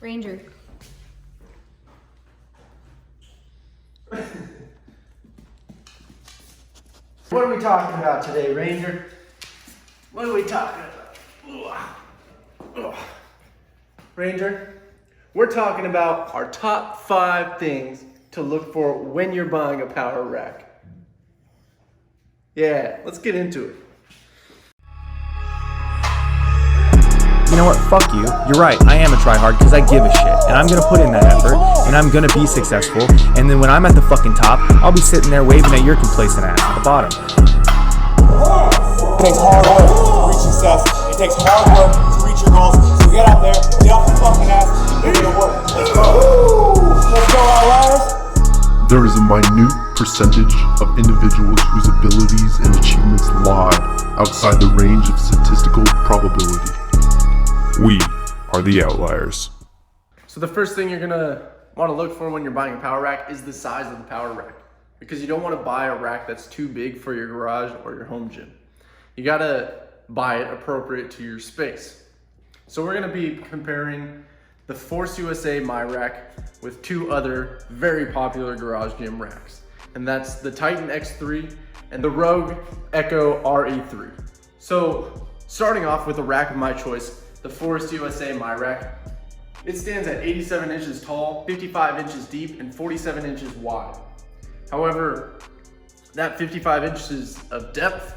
Ranger. What are we talking about today, Ranger? What are we talking about? Ranger, we're talking about our top 5 things to look for when you're buying a power rack. Yeah, let's get into it. You know what, fuck you, you're right, I am a tryhard because I give a shit, and I'm gonna put in that effort, and I'm gonna be successful, and then when I'm at the fucking top, I'll be sitting there waving at your complacent ass at the bottom. It takes hard work to reach success, it takes hard work to reach your goals, so get out there, get off the fucking ass, and put in the work. Let's go! Let's go, Outliers! There is a minute percentage of individuals whose abilities and achievements lie outside the range of statistical probability. We are the Outliers. So the first thing you're gonna want to look for when you're buying a power rack is the size of the power rack, because you don't want to buy a rack that's too big for your garage or your home gym. You gotta buy it appropriate to your space. So we're gonna be comparing the Force USA My Rack with 2 other very popular garage gym racks, and that's the Titan X3 and the Rogue Echo RE3. So starting off with a rack of my choice, the Force USA My Rack. It stands at 87 inches tall, 55 inches deep, and 47 inches wide. However, that 55 inches of depth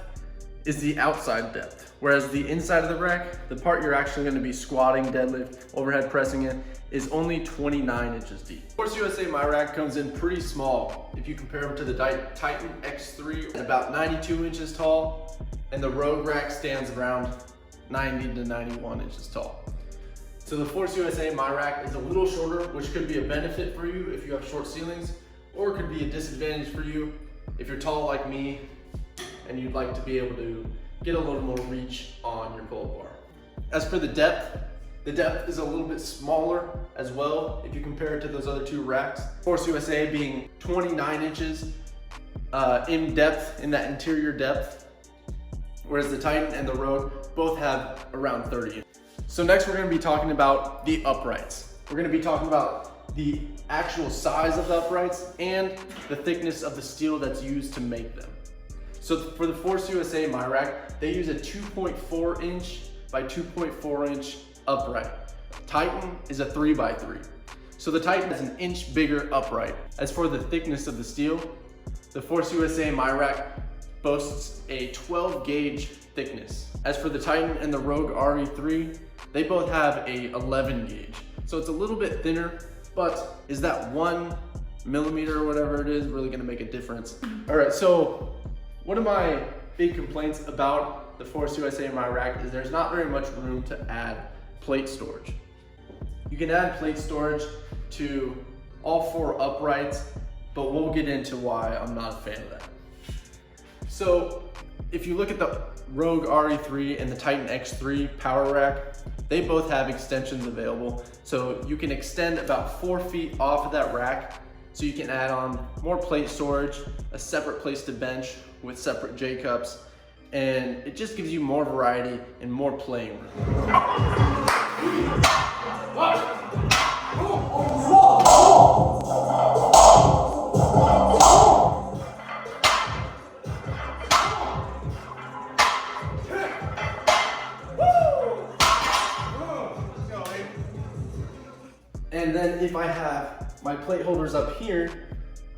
is the outside depth, whereas the inside of the rack, the part you're actually going to be squatting, deadlift, overhead pressing in, is only 29 inches deep. Force USA My Rack comes in pretty small if you compare them to the Titan X3, at about 92 inches tall, and the Rogue rack stands around 90 to 91 inches tall. So the Force USA My Rack is a little shorter, which could be a benefit for you if you have short ceilings, or it could be a disadvantage for you if you're tall like me and you'd like to be able to get a little more reach on your pull-up bar. As for the depth is a little bit smaller as well if you compare it to those other 2 racks. Force USA being 29 inches in depth, in that interior depth, whereas the Titan and the Rogue both have around 30 inches. So next we're gonna be talking about the uprights. We're gonna be talking about the actual size of the uprights and the thickness of the steel that's used to make them. So for the Force USA My Rack, they use a 2.4 inch by 2.4 inch upright. Titan is a 3x3. So the Titan is an inch bigger upright. As for the thickness of the steel, the Force USA My Rack boasts a 12 gauge thickness. As for the Titan and the Rogue RE3, they both have a 11 gauge. So it's a little bit thinner, but is that 1 millimeter or whatever it is really gonna make a difference? All right, so one of my big complaints about the Force USA My Rack is there's not very much room to add plate storage. You can add plate storage to all 4 uprights, but we'll get into why I'm not a fan of that. So if you look at the Rogue RE3 and the Titan X3 power rack, they both have extensions available. So you can extend about 4 feet off of that rack, so you can add on more plate storage, a separate place to bench with separate J-cups, and it just gives you more variety and more playing room. And then if I have my plate holders up here,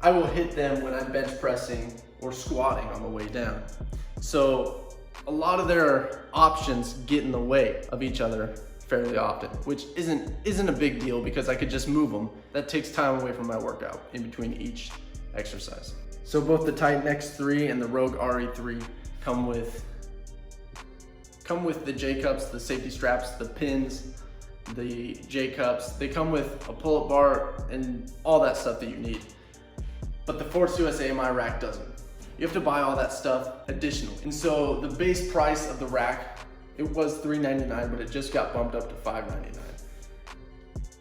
I will hit them when I'm bench pressing or squatting on the way down. So a lot of their options get in the way of each other fairly often, which isn't a big deal because I could just move them. That takes time away from my workout in between each exercise. So both the Titan X3 and the Rogue RE3 come with the J-cups, the safety straps, the pins, the J-cups. They come with a pull-up bar and all that stuff that you need. But the Force USA My Rack doesn't. You have to buy all that stuff additionally. And so the base price of the rack, it was $399, but it just got bumped up to $599.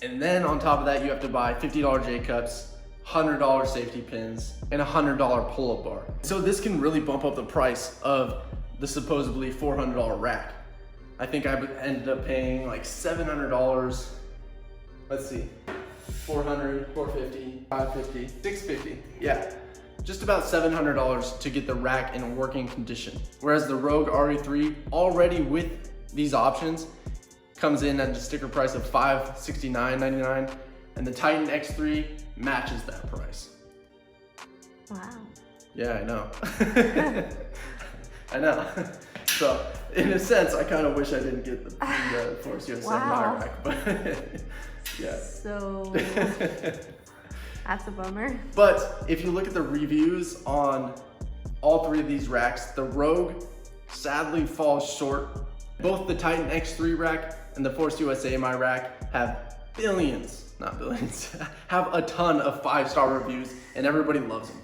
And then on top of that, you have to buy $50 J-cups, $100 safety pins, and a $100 pull-up bar. So this can really bump up the price of the supposedly $400 rack. I think I ended up paying like $700 let's see, 400, 450, 550, 650. Yeah, just about $700 to get the rack in working condition. Whereas the Rogue RE3, already with these options, comes in at a sticker price of $569.99, and the Titan X3 matches that price. Wow. Yeah, I know. I know. So, in a sense, I kind of wish I didn't get the Force USA Wow. my rack, but yeah. So that's a bummer. But if you look at the reviews on all three of these racks, the Rogue sadly falls short. Both the Titan X3 rack and the Force USA my rack have billions, not billions, have a ton of 5-star reviews, and everybody loves them.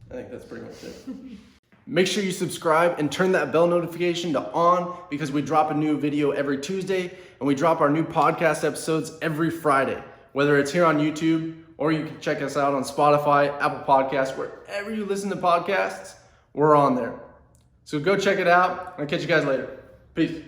I think that's pretty much it. Make sure you subscribe and turn that bell notification to on, because we drop a new video every Tuesday and we drop our new podcast episodes every Friday. Whether it's here on YouTube or you can check us out on Spotify, Apple Podcasts, wherever you listen to podcasts, we're on there. So go check it out. I'll catch you guys later. Peace.